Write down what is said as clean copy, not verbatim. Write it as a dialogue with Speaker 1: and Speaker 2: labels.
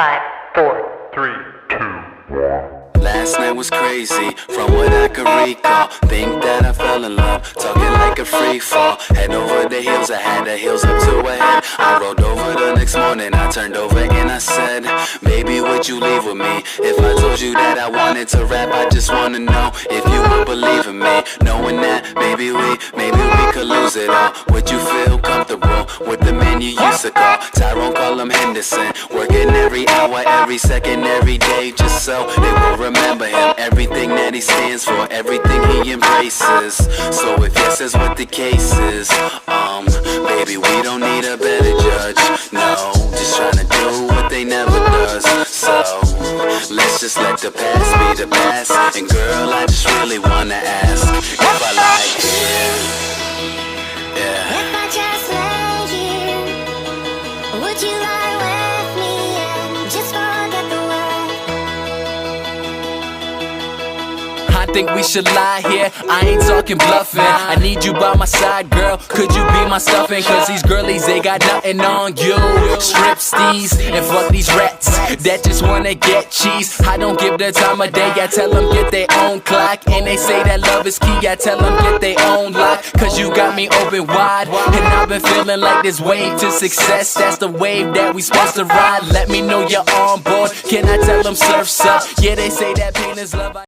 Speaker 1: 5, 4, 3, 2, 1.
Speaker 2: Last night was crazy, from what I could recall. Think that I fell in love, talking like a free fall. Head over the heels, I had the heels up to a head. I rolled over the next morning, I turned over and I said, baby, would you leave with me? If I told you that I wanted to rap, I just wanna know if you would believe in me. Knowing that maybe we could lose it all. Would you feel comfortable with the man you used to call Tyrone, call him Henderson? Working every hour, every second, every day, just so they will remember him. Everything that he stands for, everything he embraces. So if yes is what the case is, baby, we don't need a better judge. No, just trying to do what they never does. So let's just let the past be the past. And girl, I just really wanna ask if I like you. Yeah.
Speaker 3: If I just lay here, would you lie with me and just forget the world?
Speaker 4: I think we should lie here, I ain't talking bluffing. I need you by my side, girl, could you be my stuffing? Cause these girlies, they got nothing on you. Strip steez and fuck these rats that just wanna get cheese. I don't give the time of day, I tell them get their own clock. And they say that love is key, I tell them get their own lock. Cause you got me open wide, and I've been feeling like this wave to success. That's the wave that we supposed to ride. Let me know you're on board, can I tell them surf's up? Yeah, they say that pain is love.